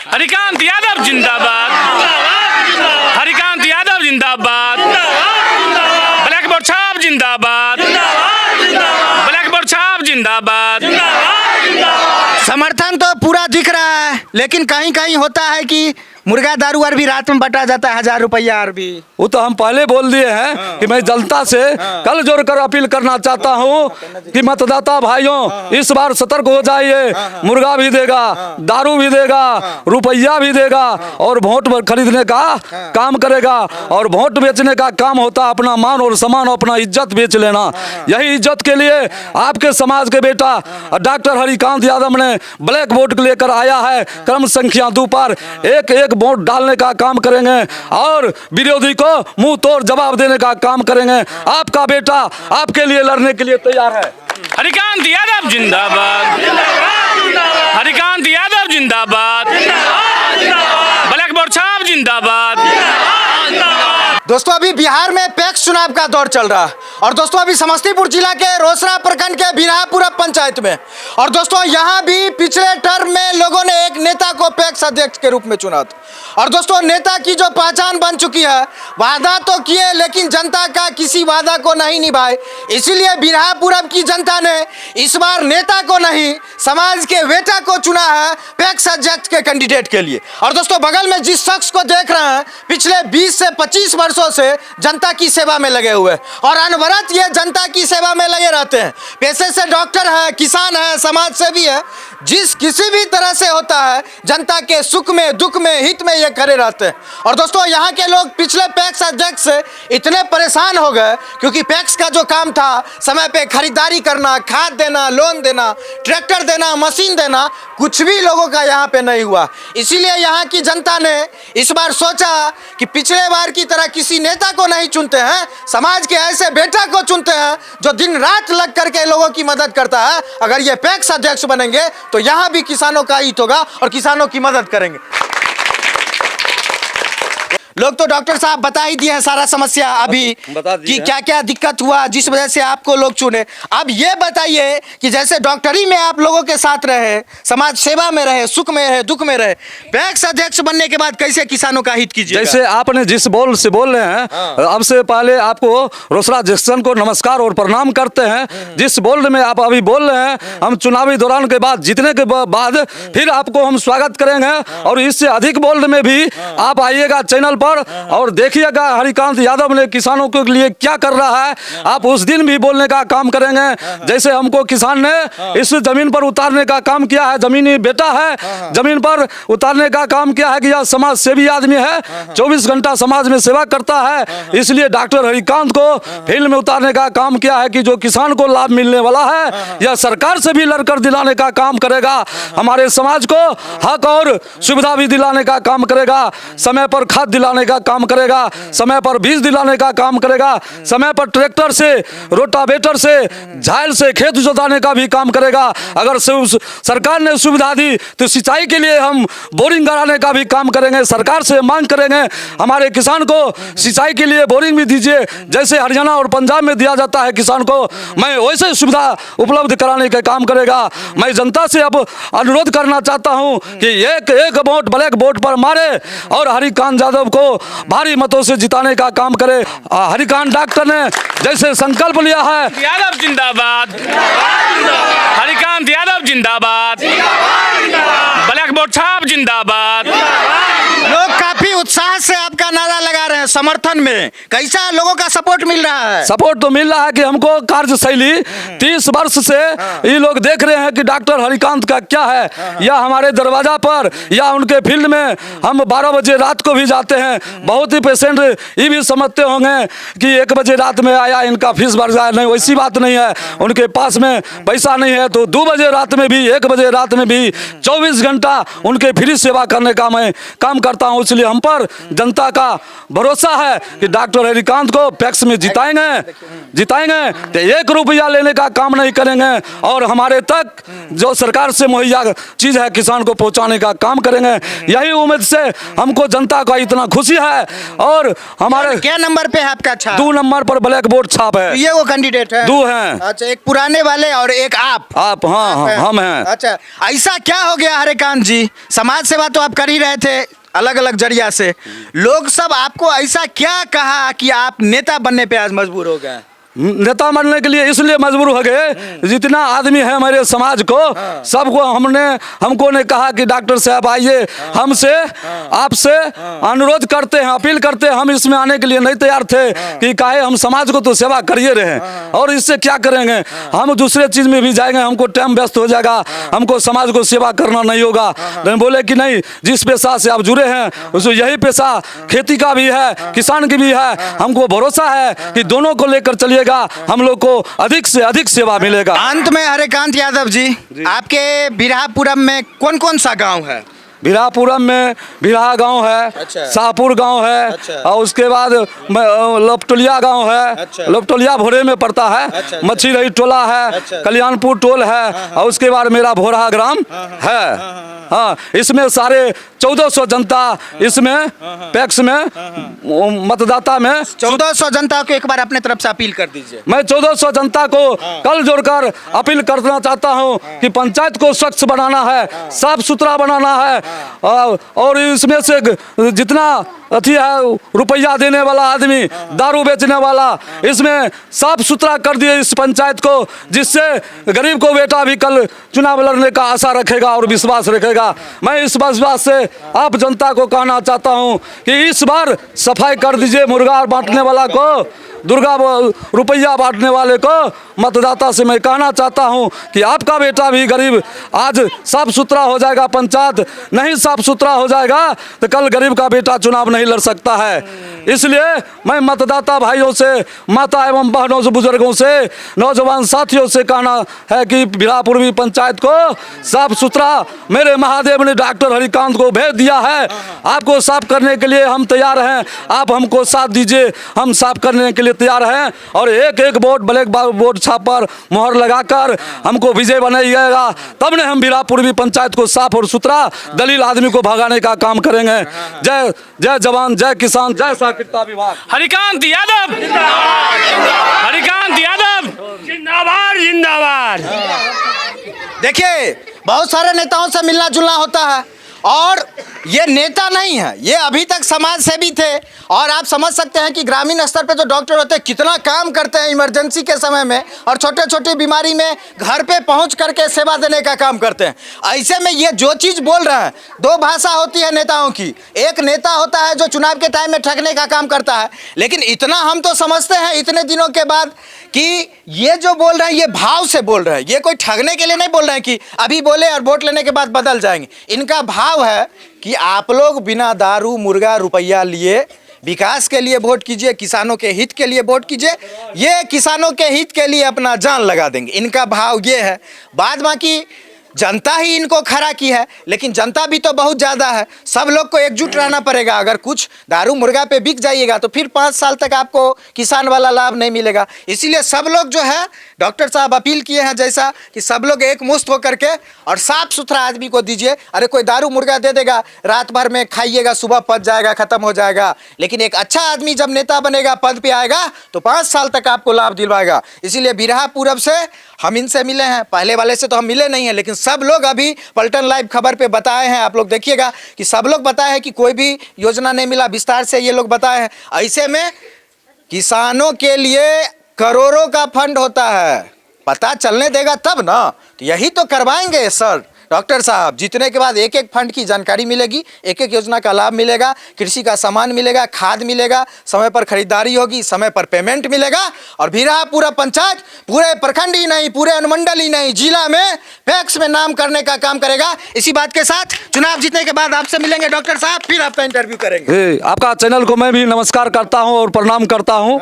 हरिकांत यादव जिंदाबाद, हरिकांत यादव जिंदाबाद, black board साहब जिंदाबाद, ब्लैक बोर्ड साहब जिंदाबाद। समर्थन तो पूरा दिख रहा है, लेकिन कहीं कहीं होता है कि मुर्गा दारू और भी रात में बटा जाता है 1000 रुपया और भी। वो तो हम पहले बोल दिए हैं कि मैं जनता से कल जोड़कर अपील करना चाहता हूं कि मतदाता भाइयों इस बार सतर्क हो जाइए। मुर्गा भी देगा, दारू भी देगा, रुपया भी देगा और वोट खरीदने का काम करेगा। और वोट बेचने का काम होता है अपना मान और सम्मान, अपना इज्जत बेच लेना। यही इज्जत के लिए आपके समाज के बेटा डॉक्टर हरिकांत यादव ने ब्लैक बोर्ड लेकर आया है। क्रम संख्या 2 पर एक एक वोट डालने का काम करेंगे और विरोधी को मुंह तोड़ जवाब देने का काम करेंगे। आपका बेटा आपके लिए लड़ने के लिए तैयार है। हरिकांत यादव जिंदाबाद, हरिकांत यादव जिंदाबाद, ब्लैक बोर्ड साहब जिंदाबाद। दोस्तों अभी बिहार में पैक्स चुनाव का दौर चल रहा है और दोस्तों अभी समस्तीपुर जिला के रोसड़ा प्रखंड के बिरहापुरा पंचायत में, और दोस्तों यहाँ भी पिछले टर्म में लोगों ने एक नेता को पैक्स अध्यक्ष के रूप में चुना था। और दोस्तों नेता की जो पहचान बन चुकी है, वादा तो किए लेकिन जनता का किसी वादा को नहीं निभाए, इसीलिए बिरहापुरा की जनता ने इस बार नेता को नहीं समाज के बेटा को चुना है पैक्स अध्यक्ष के कैंडिडेट के लिए। और दोस्तों बगल में जिस शख्स को देख रहे हैं पिछले 20 से 25 वर्षों से जनता की सेवा में लगे हुए और अनवरत ये जनता की सेवा में लगे रहते हैं। पेशे से डॉक्टर है, किसान है, समाज सेवी है, जिस किसी भी तरह से होता है जनता के सुख में दुख में हित में ये खड़े रहते हैं। और दोस्तों यहाँ के लोग पिछले पैक्स अध्यक्ष से इतने परेशान हो गए क्योंकि पैक्स का जो काम था समय पे खरीदारी करना, खाद देना, लोन देना, ट्रैक्टर देना, मशीन देना, कुछ भी लोगों का यहाँ पे नहीं हुआ। इसीलिए यहाँ की जनता ने इस बार सोचा कि पिछले बार की तरह किसी नेता को नहीं चुनते हैं, समाज के ऐसे बेटा को चुनते हैं जो दिन रात लग करके लोगों की मदद करता है। अगर ये पैक्स अध्यक्ष बनेंगे तो यहाँ भी किसानों का हित होगा और किसानों की मदद करेंगे। लोग तो डॉक्टर साहब बता ही दिए हैं सारा समस्या अभी कि क्या क्या दिक्कत हुआ जिस वजह से आपको लोग चुने। अब ये बताइए कि जैसे डॉक्टरी में आप लोगों के साथ रहे, समाज सेवा में रहे, सुख में रहे, दुख में रहे, पैक्स अध्यक्ष बनने के बाद कैसे किसानों का हित कीजिए? जैसे आपने जिस बोल से बोल रहे हैं, अब से पहले आपको रोसड़ा जंक्शन को नमस्कार और प्रणाम करते हैं। जिस बोल्ड में आप अभी बोल रहे हैं, हम चुनावी दौरान के बाद जीतने के बाद फिर आपको हम स्वागत करेंगे और इससे अधिक बोल्ड में भी आप आइएगा चैनल और देखिएगा हरिकांत यादव ने किसानों के लिए क्या कर रहा है। आप उस दिन भी बोलने का काम करेंगे। जैसे हमको किसान ने इस जमीन पर उतारने का काम किया है, जमीनी बेटा है, जमीन पर उतारने का काम किया है कि यह समाज सेवी आदमी है, 24 घंटा समाज में सेवा करता है। इसलिए डॉक्टर हरिकांत को फील्ड में उतारने का काम किया है कि जो किसान को लाभ मिलने वाला है यह सरकार से भी लड़कर दिलाने का काम करेगा। हमारे समाज को हक और सुविधा भी दिलाने का काम करेगा, समय पर खाद दिलाने का काम करेगा, समय पर बीज दिलाने का काम करेगा, समय पर ट्रैक्टर से, रोटावेटर से, झाइल से खेत जोताने का भी काम करेगा। अगर सरकार ने सुविधा दी तो सिंचाई के लिए हम बोरिंग कराने का भी काम करेंगे, सरकार से मांग करेंगे हमारे किसान को सिंचाई के लिए बोरिंग भी दीजिए, जैसे हरियाणा और पंजाब में दिया जाता है किसान को, मैं वैसे सुविधा उपलब्ध कराने का काम करेगा। मैं जनता से अब अनुरोध करना चाहता हूं कि एक एक वोट ब्लैक बोर्ड पर मारे और हरिकांत यादव को भारी मतों से जिताने का काम करे। हरिकांत डॉक्टर ने जैसे संकल्प लिया है, यादव जिंदाबाद, हरिकांत यादव जिंदाबाद, ब्लैक बोर्ड साहब जिंदाबाद। लोग काफी उत्साह से आपका नारा लगा रहे हैं समर्थन में, कैसा लोगों का सपोर्ट मिल रहा है? सपोर्ट तो मिल रहा है कि हमको कार्यशैली 30 वर्ष से ये लोग देख रहे हैं कि डॉक्टर हरिकांत का क्या है, या हमारे दरवाजा पर या उनके फील्ड में हम 12 बजे रात को भी जाते हैं। बहुत ही पेशेंट ये भी समझते होंगे कि 1 बजे रात में आया इनका फीस भर जाए, नहीं वैसी बात नहीं है। उनके पास में पैसा नहीं है तो 2 बजे रात में भी, 1 बजे रात में भी 24 घंटा उनके फ्री सेवा करने का मैं काम करता हूँ। इसलिए हम पर जनता का भरोसा भरोसा है कि डॉक्टर हरिकांत को पैक्स में जिताएंगे तो 1 रुपया लेने का काम नहीं करेंगे और हमारे तक जो सरकार से मुहैया चीज है किसान को पहुंचाने का काम करेंगे। यही उम्मीद से हमको जनता का इतना खुशी है। और हमारे क्या नंबर पे है आपका छाप? 2 नंबर पर ब्लैक बोर्ड छाप है। ये वो कैंडिडेट है? 2 हैं। अच्छा, एक पुराने वाले और एक आप। हाँ, हम हैं। अच्छा, ऐसा क्या हो गया हरिकांत जी? समाज सेवा तो आप कर ही रहे थे अलग अलग जरिया से, लोग सब आपको ऐसा क्या कहा कि आप नेता बनने पे आज मजबूर हो गए? नेता बनने के लिए इसलिए मजबूर हो गए, जितना आदमी है हमारे समाज को सबको हमको ने कहा कि डॉक्टर साहब आइए, हमसे आपसे अनुरोध करते हैं, अपील करते हैं। हम इसमें आने के लिए नहीं तैयार थे कि काहे, हम समाज को तो सेवा करिए रहे और इससे क्या करेंगे, हम दूसरे चीज में भी जाएंगे, हमको टाइम व्यस्त हो जाएगा, हमको समाज को सेवा करना नहीं होगा। लेकिन बोले कि नहीं, जिस पेशा से आप जुड़े हैं उसको यही पेशा खेती का भी है, किसान की भी है, हमको भरोसा है कि दोनों को लेकर चलिए, हम लोग को अधिक से अधिक सेवा मिलेगा। अंत में हरिकांत यादव जी, आपके बिरहापुरम में कौन कौन सा गांव है? बिरहापुरम में बिरहा गांव है, अच्छा। शाहपुर गांव है, अच्छा। और उसके बाद लपटोलिया गांव है, अच्छा। लपटोलिया भोरे में पड़ता है, अच्छा। मच्छी रही टोला है, अच्छा। कल्याणपुर टोल है, और उसके बाद मेरा भोरहा ग्राम है। हाँ, इसमें सारे 1400 जनता इसमें पैक्स में मतदाता में 1400 जनता को एक बार अपने तरफ से अपील कर दीजिए। मैं 1400 जनता को कल जोड़कर अपील करना चाहता हूं कि पंचायत को स्वच्छ बनाना है, साफ सुथरा बनाना है, और इसमें से जितना अथी है रुपया देने वाला आदमी, दारू बेचने वाला, इसमें साफ सुथरा कर दिए इस पंचायत को, जिससे गरीब को बेटा भी कल चुनाव लड़ने का आशा रखेगा और विश्वास रखेगा। मैं इस विश्वास से आप जनता को कहना चाहता हूं कि इस बार सफाई कर दीजिए, मुर्गा बांटने वाला को, दुर्गा रुपया बांटने वाले को, मतदाता से मैं कहना चाहता हूं कि आपका बेटा भी गरीब, आज साफ सुथरा हो जाएगा, पंचायत नहीं साफ सुथरा हो जाएगा तो कल गरीब का बेटा चुनाव नहीं लड़ सकता है। इसलिए मैं मतदाता भाइयों से, माता एवं बहनों से, बुजुर्गों से, नौजवान साथियों से कहना है कि बिरहापुरवी पंचायत को साफ सुथरा, मेरे महादेव ने डॉक्टर हरिकांत को भेज दिया है, आपको साफ करने के लिए हम तैयार हैं, आप हमको साथ दीजिए, हम साफ करने के लिए तैयार हैं। और एक एक वोट ब्लैक बोर्ड छाप पर मोहर लगाकर हमको विजय बनाइएगा, तब ने हम बिरहापुरवी पंचायत को साफ और सुथरा, दलील आदमी को भगाने का काम करेंगे। जय जय जवान, जय किसान, जय सहकारिता विभाग। हरिकांत यादव, हरिकांत यादव जिंदाबाद, जिंदाबाद। देखिए, बहुत सारे नेताओं से मिलना जुलना होता है और ये नेता नहीं है, ये अभी तक समाज सेवी थे। और आप समझ सकते हैं कि ग्रामीण स्तर पे जो डॉक्टर होते हैं कितना काम करते हैं इमरजेंसी के समय में, और छोटे छोटे बीमारी में घर पे पहुंच करके सेवा देने का काम करते हैं। ऐसे में ये जो चीज़ बोल रहे हैं, 2 भाषा होती है नेताओं की। एक नेता होता है जो चुनाव के टाइम में ठगने का काम करता है, लेकिन इतना हम तो समझते हैं इतने दिनों के बाद कि ये जो बोल रहे हैं ये भाव से बोल रहे हैं, ये कोई ठगने के लिए नहीं बोल रहे हैं कि अभी बोले और वोट लेने के बाद बदल जाएंगे। इनका भाव है कि आप लोग बिना दारू मुर्गा रुपया लिए विकास के लिए वोट कीजिए, किसानों के हित के लिए वोट कीजिए, ये किसानों के हित के लिए अपना जान लगा देंगे। इनका भाव ये है। बाद बाकी जनता ही इनको खड़ा की है, लेकिन जनता भी तो बहुत ज़्यादा है, सब लोग को एकजुट रहना पड़ेगा। अगर कुछ दारू मुर्गा पे बिक जाइएगा तो फिर 5 साल तक आपको किसान वाला लाभ नहीं मिलेगा। इसीलिए सब लोग जो है, डॉक्टर साहब अपील किए हैं जैसा कि सब लोग एक मुश्त होकर के और साफ सुथरा आदमी को दीजिए। अरे कोई दारू मुर्गा दे देगा, रात भर में खाइएगा, सुबह पच जाएगा, खत्म हो जाएगा। लेकिन एक अच्छा आदमी जब नेता बनेगा, पद पे आएगा तो 5 साल तक आपको लाभ दिलवाएगा। इसीलिए बिरहापुरम से हम इनसे मिले हैं, पहले वाले से तो हम मिले नहीं हैं, लेकिन सब लोग अभी पलटन लाइव खबर पे बताए हैं। आप लोग देखिएगा कि सब लोग बताए हैं कि कोई भी योजना नहीं मिला, विस्तार से ये लोग बताए हैं। ऐसे में किसानों के लिए करोड़ों का फंड होता है, पता चलने देगा तब ना, तो यही तो करवाएंगे सर डॉक्टर साहब। जीतने के बाद एक एक फंड की जानकारी मिलेगी, एक एक योजना का लाभ मिलेगा, कृषि का सामान मिलेगा, खाद मिलेगा, समय पर खरीदारी होगी, समय पर पेमेंट मिलेगा। और बिरहापुरम पंचायत पूरे प्रखंड ही नहीं, पूरे अनुमंडल ही नहीं, जिला में पैक्स में नाम करने का काम करेगा। इसी बात के साथ चुनाव जीतने के बाद आपसे मिलेंगे डॉक्टर साहब, फिर आपका इंटरव्यू करेंगे। आपका चैनल को मैं भी नमस्कार करता हूँ और प्रणाम करता हूँ।